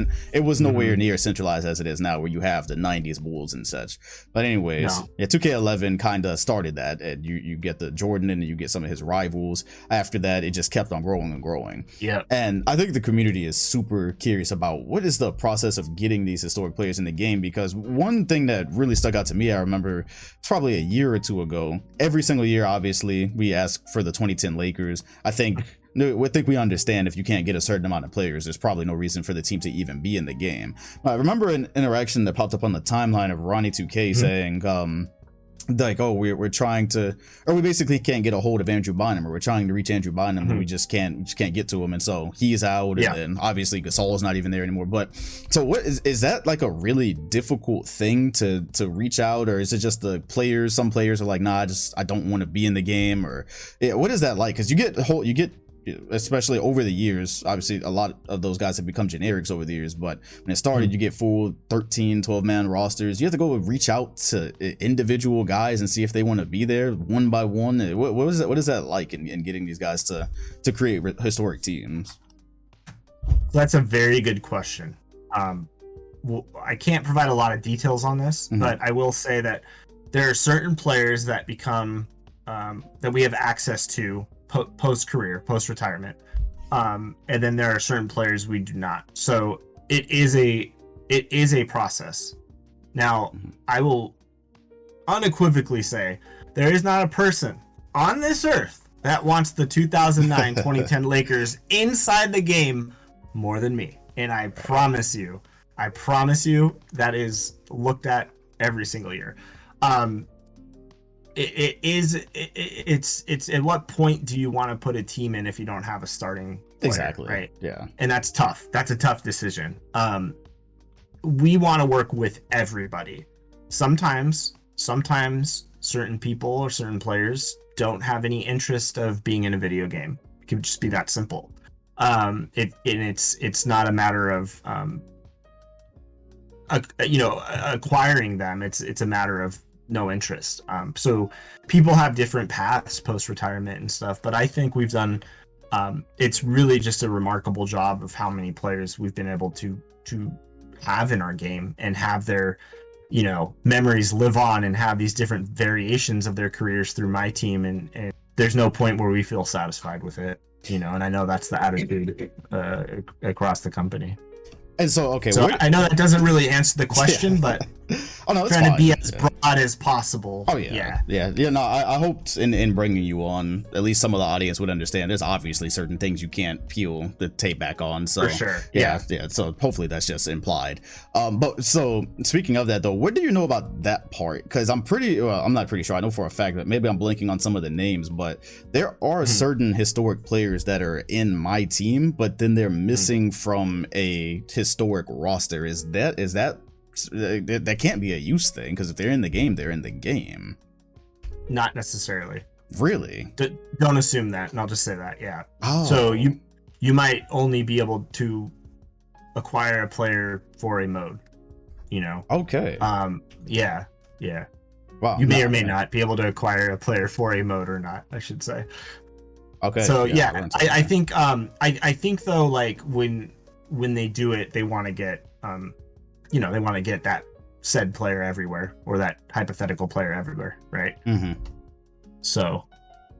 [SPEAKER 1] nowhere near as centralized as it is now, where you have the 90s Bulls and such. But anyways, yeah, 2K11 kind of started that, and you get the Jordan and you get some of his rivals. After that, it just kept on growing and growing.
[SPEAKER 2] Yeah.
[SPEAKER 1] And I think the community is super curious about what is the process of getting these historic players in the game, because one thing that really stuck out to me, I remember probably a year or two ago, every single year, obviously, we ask for the 2010 Lakers. I think we understand if you can't get a certain amount of players, there's probably no reason for the team to even be in the game. I remember an interaction that popped up on the timeline of Ronnie2K saying, like, oh, we're trying to, or we basically can't get a hold of Andrew Bynum, or we're trying to reach Andrew Bynum, and we just can't get to him, and so he's out, and then obviously Gasol's not even there anymore. But so what is that like a really difficult thing to reach out, or is it just the players? Some players are like, nah, I don't want to be in the game, or what is that like? Because you get especially over the years, obviously a lot of those guys have become generics over the years, but when it started, you get full 12 man rosters. You have to go reach out to individual guys and see if they want to be there one by one. What is that like in getting these guys to create historic teams?
[SPEAKER 2] That's a very good question. Well, I can't provide a lot of details on this, but I will say that there are certain players that become that we have access to post-career, post-retirement, and then there are certain players we do not. So it is a process. Now, I will unequivocally say there is not a person on this earth that wants the 2009-2010 Lakers inside the game more than me, and I promise you that is looked at every single year. It's at what point do you want to put a team in if you don't have a starting player,
[SPEAKER 1] exactly,
[SPEAKER 2] right?
[SPEAKER 1] Yeah,
[SPEAKER 2] and that's tough. That's a tough decision. We want to work with everybody. Sometimes certain people or certain players don't have any interest of being in a video game. It could just be that simple. It's not a matter of acquiring them. It's a matter of no interest. So people have different paths post-retirement and stuff, but I think we've done it's really just a remarkable job of how many players we've been able to have in our game and have their memories live on and have these different variations of their careers through my team, and there's no point where we feel satisfied with it, and I know that's the attitude across the company.
[SPEAKER 1] And so, okay,
[SPEAKER 2] so I know that doesn't really answer the question, but
[SPEAKER 1] that's
[SPEAKER 2] trying
[SPEAKER 1] fine.
[SPEAKER 2] to be as broad as possible.
[SPEAKER 1] Oh yeah. No, I hoped in bringing you on, at least some of the audience would understand. There's obviously certain things you can't peel the tape back on. So
[SPEAKER 2] for sure,
[SPEAKER 1] yeah. So hopefully that's just implied. But so speaking of that though, what do you know about that part? Because I'm not pretty sure. I know for a fact that maybe I'm blanking on some of the names, but there are certain historic players that are in my team, but then they're missing from a historic roster. Is that can't be a use thing, because if they're in the game, they're in the game.
[SPEAKER 2] Not necessarily.
[SPEAKER 1] Really?
[SPEAKER 2] Don't assume that, and I'll just say that. Yeah.
[SPEAKER 1] Oh.
[SPEAKER 2] So you might only be able to acquire a player for a mode.
[SPEAKER 1] Okay.
[SPEAKER 2] Yeah.
[SPEAKER 1] Wow.
[SPEAKER 2] You may or may not be able to acquire a player for a mode or not, I should say.
[SPEAKER 1] Okay.
[SPEAKER 2] So yeah, I think I think though, like when they do it, they want to get they want to get that said player everywhere, or that hypothetical player everywhere, right? So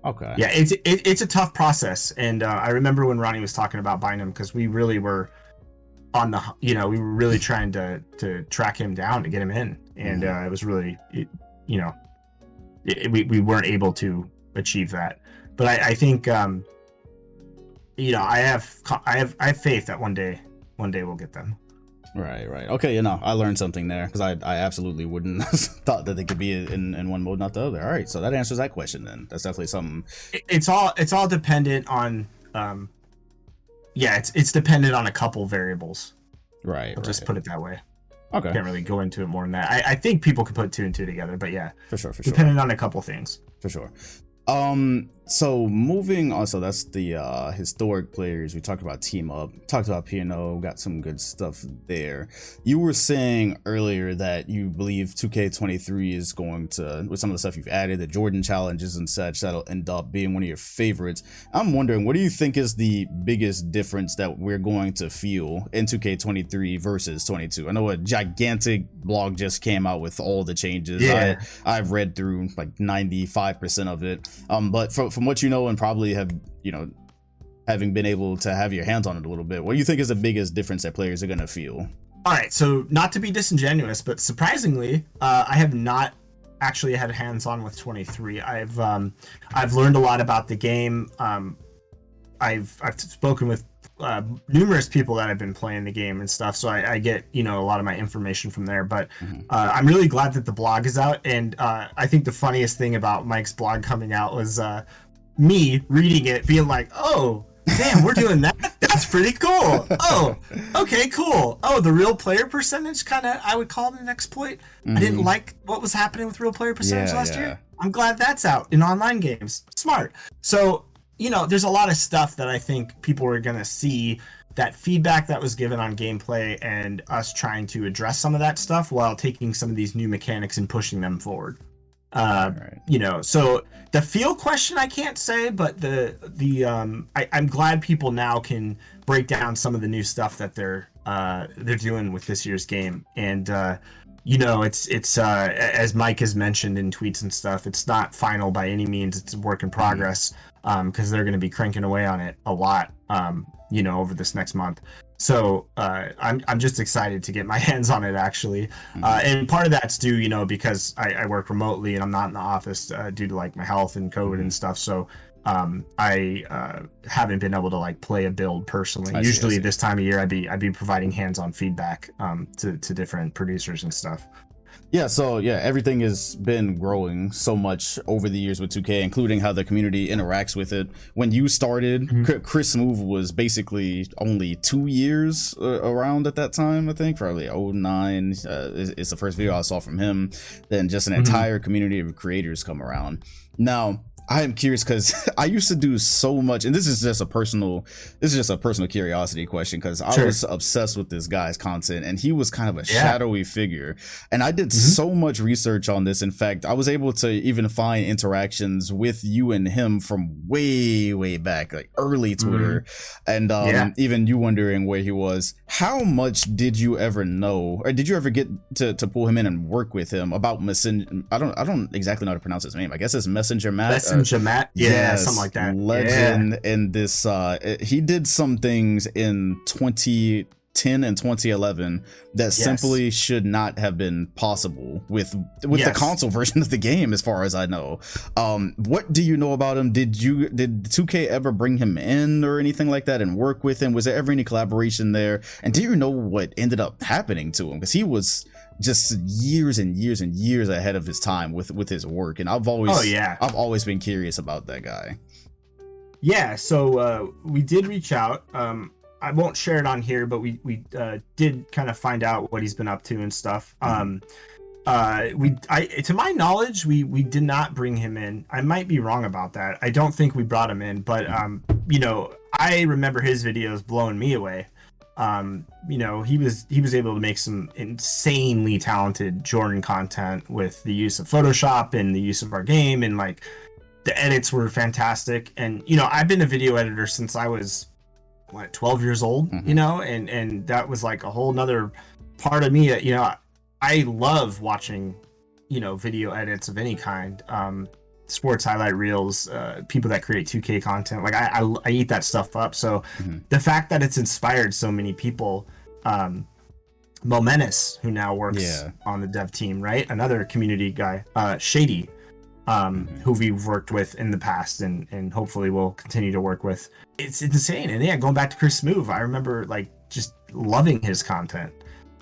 [SPEAKER 1] okay,
[SPEAKER 2] yeah, it's a tough process, and I remember when Ronnie was talking about Bynum, because we really were on the, we were really trying to track him down to get him in, and it was really, we weren't able to achieve that. But I think, I have faith that one day we'll get them.
[SPEAKER 1] Right. Okay, I learned something there, because I absolutely wouldn't have thought that they could be in one mode, not the other. All right, so that answers that question then. That's definitely something.
[SPEAKER 2] It's all dependent on, it's dependent on a couple variables.
[SPEAKER 1] Right.
[SPEAKER 2] I'll just put it that way.
[SPEAKER 1] Okay.
[SPEAKER 2] Can't really go into it more than that. I think people can put two and two together, but yeah.
[SPEAKER 1] For sure.
[SPEAKER 2] Depending on a couple things.
[SPEAKER 1] For sure. So moving on, so that's the historic players. We talked about team up, talked about P&O, got some good stuff there. You were saying earlier that you believe 2K23 is going to, with some of the stuff you've added, the Jordan challenges and such, that'll end up being one of your favorites. I'm wondering, what do you think is the biggest difference that we're going to feel in 2K23 versus 22? I know a gigantic blog just came out with all the changes.
[SPEAKER 2] Yeah.
[SPEAKER 1] I've read through like 95% of it. But from what you know, and probably have, having been able to have your hands on it a little bit, what do you think is the biggest difference that players are going to feel?
[SPEAKER 2] All right, so not to be disingenuous, but surprisingly, I have not actually had hands on with 23. I've learned a lot about the game. I've spoken with numerous people that have been playing the game and stuff, so I get a lot of my information from there. But I'm really glad that the blog is out, and I think the funniest thing about Mike's blog coming out was me reading it, being like, "Oh, damn, we're doing that. That's pretty cool. Oh, okay, cool. Oh, the real player percentage, kind of, I would call it an exploit. I didn't like what was happening with real player percentage last year. I'm glad that's out in online games. Smart." So, there's a lot of stuff that I think people are going to see, that feedback that was given on gameplay, and us trying to address some of that stuff while taking some of these new mechanics and pushing them forward. So the feel question, I can't say, but I'm glad people now can break down some of the new stuff that they're doing with this year's game. And, it's as Mike has mentioned in tweets and stuff, it's not final by any means. It's a work in progress, because they're going to be cranking away on it a lot, over this next month. So I'm just excited to get my hands on it, actually. And part of that's due, because I work remotely and I'm not in the office due to like my health and COVID and stuff. So I haven't been able to like play a build personally. Usually this time of year I'd be providing hands-on feedback to different producers and stuff.
[SPEAKER 1] Yeah, so everything has been growing so much over the years with 2K, including how the community interacts with it. When you started, Chris Move was basically only 2 years around at that time, I think, probably 09 is the first video I saw from him. Then just an entire community of creators come around. Now, I am curious because I used to do so much, and this is just a personal curiosity question, because I was obsessed with this guy's content, and he was kind of a shadowy figure, and I did so much research on this. In fact, I was able to even find interactions with you and him from way back, like early Twitter, and even you wondering where he was. How much did you ever know, or did you ever get to pull him in and work with him about I don't exactly know how to pronounce his name. I guess it's Messenjahmatt.
[SPEAKER 2] Messenjahmatt, something like that.
[SPEAKER 1] Legend in this. He did some things in 2010 and 2011 that simply should not have been possible with the console version of the game, as far as I know. What do you know about him? Did 2K ever bring him in or anything like that and work with him? Was there ever any collaboration there? And do you know what ended up happening to him? Because he was just years and years and years ahead of his time with his work, and I've always been curious about that guy.
[SPEAKER 2] So we did reach out. I won't share it on here, but we did kind of find out what he's been up to and stuff. To my knowledge, we did not bring him in. I might be wrong about that. I don't think we brought him in, but I remember his videos blowing me away. He was able to make some insanely talented Jordan content with the use of Photoshop and the use of our game, and like the edits were fantastic. And I've been a video editor since I was 12 years old, and that was like a whole nother part of me. I love watching video edits of any kind, sports highlight reels, people that create 2K content. Like I eat that stuff up. So the fact that it's inspired so many people, Momentus, who now works on the dev team, right? Another community guy, Shady, who we've worked with in the past and hopefully will continue to work with. It's insane. And yeah, going back to Chris Smoove, I remember like just loving his content.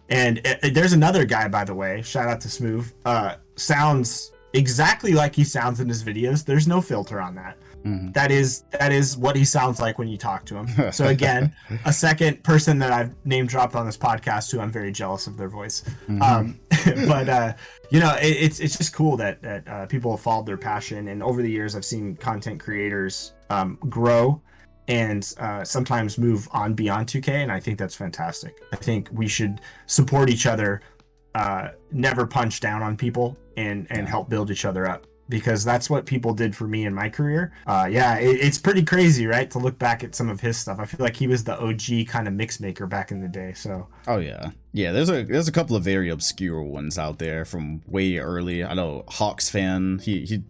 [SPEAKER 2] And there's another guy, by the way, shout out to Smoove, sounds exactly like he sounds in his videos. There's no filter on that. That is what he sounds like when you talk to him. So again, a second person that I've name dropped on this podcast who I'm very jealous of their voice. But you know, it's just cool that people have followed their passion, and over the years I've seen content creators grow and sometimes move on beyond 2K, and I think that's fantastic. I think we should support each other, never punch down on people, and help build each other up, because that's what people did for me in my career. It's pretty crazy, right, to look back at some of his stuff. I feel like he was the OG kind of mix maker back in the day. So there's a couple of very obscure ones out there from way early. I know Hawks fan, his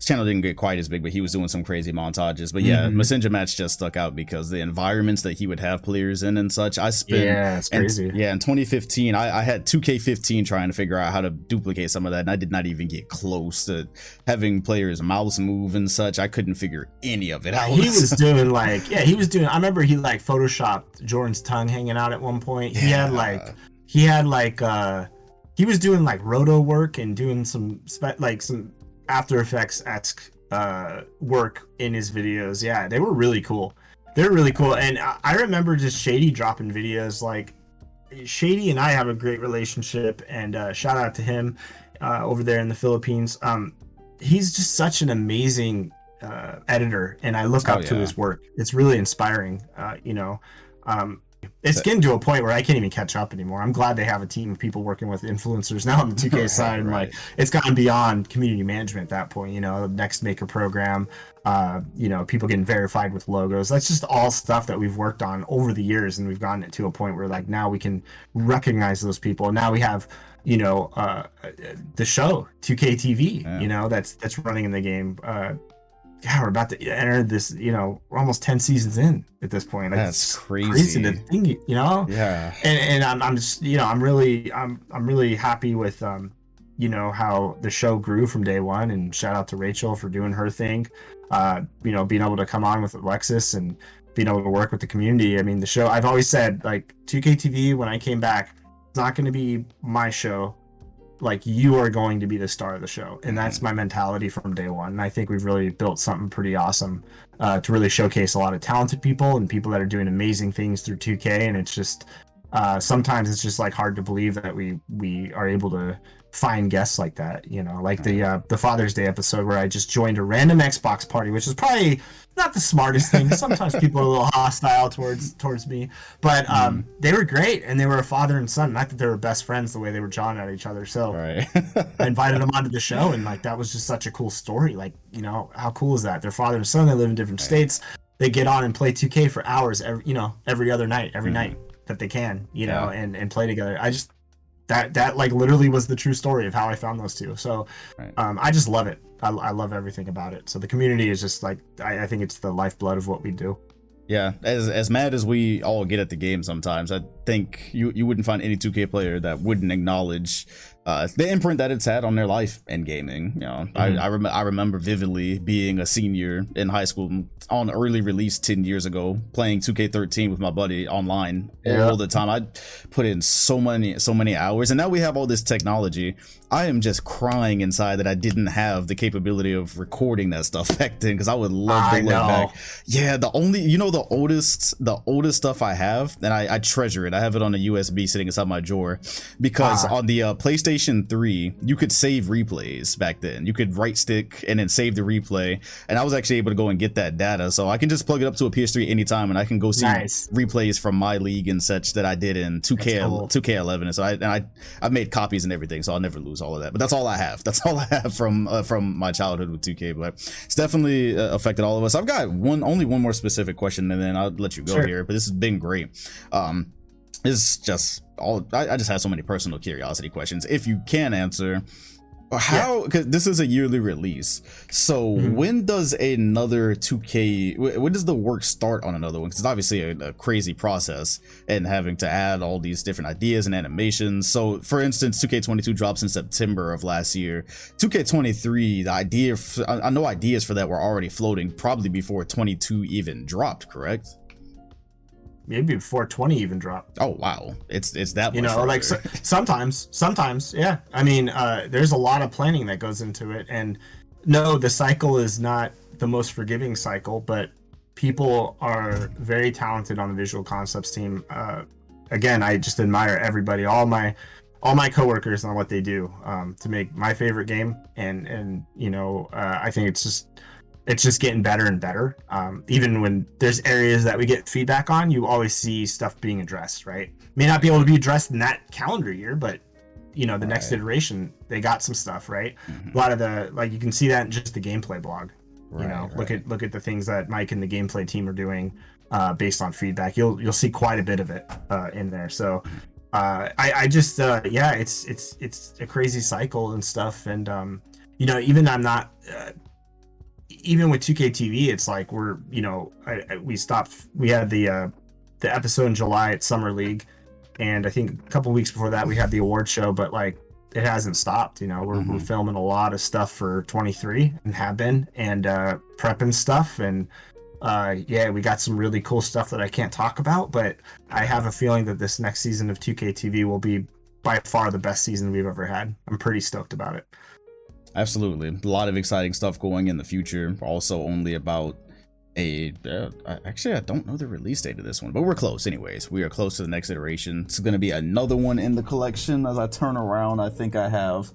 [SPEAKER 2] channel didn't get quite as big, but he was doing some crazy montages. But yeah, Messenjahmatt just stuck out because the environments that he would have players in and such. I spent it's crazy.
[SPEAKER 1] In 2015 I had 2K15 trying to figure out how to duplicate some of that, and I did not even get close to having players mouse move and such. I couldn't figure any of it out.
[SPEAKER 2] He was doing like I remember he like photoshopped Jordan's tongue hanging out at one point. He was doing like roto work and doing some After Effects-esque work in his videos. Yeah, they were really cool. And I remember just Shady dropping videos. Like, Shady and I have a great relationship, and shout out to him over there in the Philippines. He's just such an amazing editor, and I look up to his work. It's really inspiring. It's getting to a point where I can't even catch up anymore. I'm glad they have a team of people working with influencers now on the 2K side. And like, it's gotten beyond community management at that point, next maker program, people getting verified with logos. That's just all stuff that we've worked on over the years. And we've gotten it to a point where like now we can recognize those people. And now we have, the show 2K TV, that's running in the game. We're about to enter this, we're almost 10 seasons in at this point. Like,
[SPEAKER 1] that's crazy
[SPEAKER 2] to think,
[SPEAKER 1] Yeah.
[SPEAKER 2] And I'm just, I'm really happy with, how the show grew from day one, and shout out to Rachel for doing her thing, being able to come on with Alexis and being able to work with the community. I mean, the show, I've always said, like, 2K TV, when I came back, it's not going to be my show. Like, you are going to be the star of the show, and that's my mentality from day one. And I think we've really built something pretty awesome to really showcase a lot of talented people and people that are doing amazing things through 2K. And it's just sometimes it's just like hard to believe that we are able to find guests like that, like the Father's Day episode where I just joined a random Xbox party, which is probably not the smartest thing. Sometimes people are a little hostile towards me, but they were great, and they were a father and son. Not that they were best friends the way they were jawing at each other. So I invited them onto the show, and like that was just such a cool story. Like, how cool is that? They're father and son. They live in different states. They get on and play 2K for hours every other night, every night that they can, and play together. I just that like literally was the true story of how I found those two. So I just love it. I love everything about it. So the community is just like, I think it's the lifeblood of what we do.
[SPEAKER 1] Yeah, as mad as we all get at the game sometimes, I think you wouldn't find any 2K player that wouldn't acknowledge the imprint that it's had on their life in gaming. I remember vividly being a senior in high school on early release 10 years ago, playing 2K13 with my buddy online all the time. I put in so many hours, and now we have all this technology. I am just crying inside that I didn't have the capability of recording that stuff back then, because I would love to look back. Yeah, the oldest stuff I have, and I treasure it. I have it on a USB sitting inside my drawer, because on the PlayStation 3, you could save replays back then. You could right stick and then save the replay, and I was actually able to go and get that data, so I can just plug it up to a PS3 anytime, and I can go see replays from my league and such that I did in 2K11. And so I've made copies and everything, so I'll never lose all of that. But that's all I have. That's all I have from my childhood with 2K. But it's definitely affected all of us. I've got only one more specific question, and then I'll let you go here. But this has been great. It's just I just have so many personal curiosity questions. If you can answer, How? Because this is a yearly release. So when does another 2K? When does the work start on another one? Because it's obviously a crazy process and having to add all these different ideas and animations. So, for instance, 2K22 drops in September of last year. 2K23, the idea, I know ideas for that were already floating probably before 22 even dropped. Correct?
[SPEAKER 2] Maybe before 20 even dropped.
[SPEAKER 1] Oh wow, it's that much
[SPEAKER 2] like sometimes, yeah. I mean, there's a lot of planning that goes into it, and no, the cycle is not the most forgiving cycle, but people are very talented on the visual concepts team. Again, I just admire everybody, all my coworkers on what they do to make my favorite game, and I think it's just getting better and better. Even when there's areas that we get feedback on, you always see stuff being addressed, right? May not be able to be addressed in that calendar year, but the next iteration, they got some stuff, right? A lot of you can see that in just the gameplay blog. Look at the things that Mike and the gameplay team are doing based on feedback. You'll see quite a bit of it in there. So I just it's a crazy cycle and stuff. And even with 2K TV, it's like we had the episode in July at Summer League, and I think a couple weeks before that we had the award show, but like it hasn't stopped. We're filming a lot of stuff for 23 and have been, and prepping stuff, and we got some really cool stuff that I can't talk about, but I have a feeling that this next season of 2K TV will be by far the best season we've ever had. I'm pretty stoked about it.
[SPEAKER 1] Absolutely. A lot of exciting stuff going in the future. Also only about actually I don't know the release date of this one, but we're close anyways. We are close to the next iteration. It's going to be another one in the collection. As I turn around, I think I have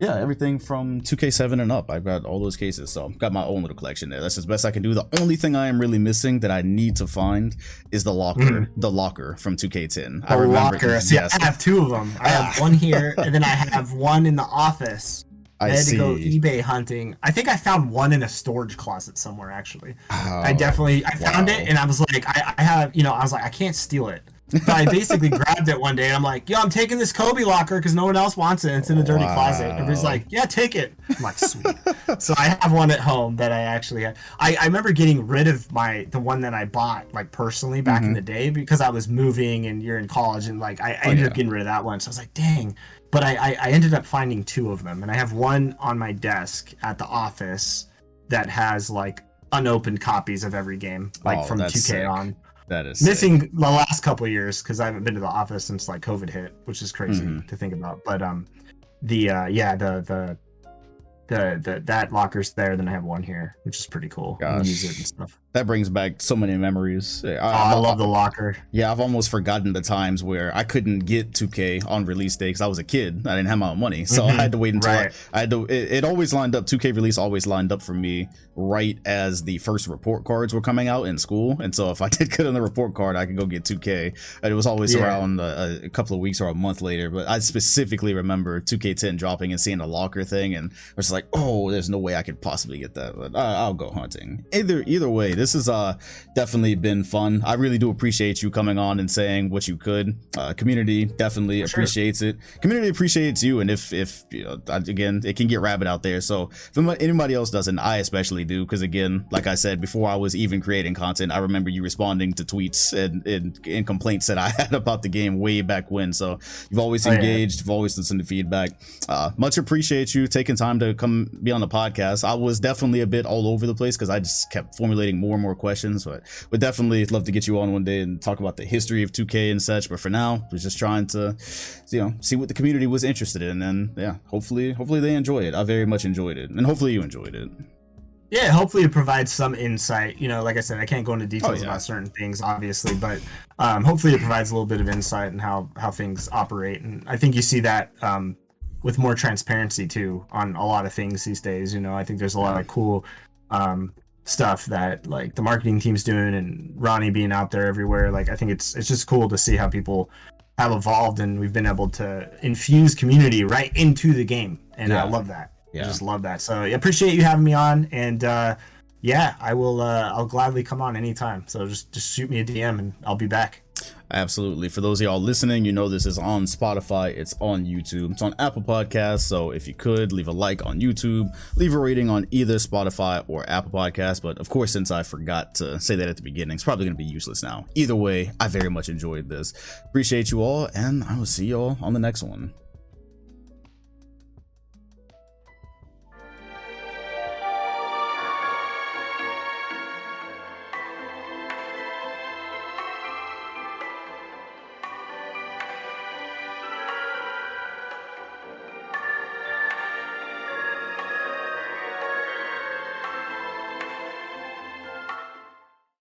[SPEAKER 1] everything from 2K7 and up. I've got all those cases, so I've got my own little collection there. That's as best I can do. The only thing I am really missing that I need to find is the locker. The locker from 2K10.
[SPEAKER 2] I remember. See, I have two of them. I have one here, and then I have one in the office. I had to go eBay hunting. I think I found one in a storage closet somewhere, actually. I found it, and I was like, I was like, I can't steal it. But I basically grabbed it one day, and I'm like, I'm taking this Kobe locker because no one else wants it. And it's in the dirty closet. Everybody's like, yeah, take it. I'm like, sweet. So I have one at home that I actually had. I remember getting rid of the one that I bought, like, personally back in the day, because I was moving and you're in college, and like I ended up getting rid of that one. So I was like, dang. But I ended up finding two of them, and I have one on my desk at the office that has like unopened copies of every game, like from 2K
[SPEAKER 1] sick.
[SPEAKER 2] On.
[SPEAKER 1] That is
[SPEAKER 2] missing
[SPEAKER 1] sick.
[SPEAKER 2] The last couple of years because I haven't been to the office since like COVID hit, which is crazy to think about. But that locker's there. Then I have one here, which is pretty cool. Use it and stuff.
[SPEAKER 1] That brings back so many memories.
[SPEAKER 2] I love the locker.
[SPEAKER 1] Yeah, I've almost forgotten the times where I couldn't get 2K on release day because I was a kid. I didn't have my own money, so I had to wait until I had to. It always lined up. 2K release always lined up for me right as the first report cards were coming out in school, and so if I did get on the report card, I could go get 2K. And it was always around a couple of weeks or a month later. But I specifically remember 2K10 dropping and seeing the locker thing, and I was like, oh, there's no way I could possibly get that. But I'll go hunting. Either way, this has definitely been fun. I really do appreciate you coming on and saying what you could. Community definitely appreciates it. Community appreciates you, and if again, it can get rabid out there. So if anybody else doesn't, I especially do, because again, like I said, before I was even creating content, I remember you responding to tweets and complaints that I had about the game way back when. So you've always engaged, you've always listened to feedback. Much appreciate you taking time to come be on the podcast. I was definitely a bit all over the place because I just kept formulating more and more questions, but would definitely love to get you on one day and talk about the history of 2K and such. But for now, we're just trying to see what the community was interested in, and hopefully they enjoy it. I very much enjoyed it, and hopefully you enjoyed it.
[SPEAKER 2] Yeah, hopefully it provides some insight. Like I said, I can't go into details about certain things, obviously, but hopefully it provides a little bit of insight in how things operate. And I think you see that with more transparency too on a lot of things these days. I think there's a lot of cool stuff that like the marketing team's doing, and Ronnie being out there everywhere. Like, I think it's just cool to see how people have evolved, and we've been able to infuse community right into the game, and I love that. I just love that. So I appreciate you having me on, and I will I'll gladly come on anytime. So just shoot me a DM and I'll be back.
[SPEAKER 1] Absolutely. For those of y'all listening, you know this is on Spotify, it's on YouTube, it's on Apple Podcasts, so if you could, leave a like on YouTube, leave a rating on either Spotify or Apple Podcasts, but of course, since I forgot to say that at the beginning, it's probably going to be useless now. Either way, I very much enjoyed this. Appreciate you all, and I will see y'all on the next one.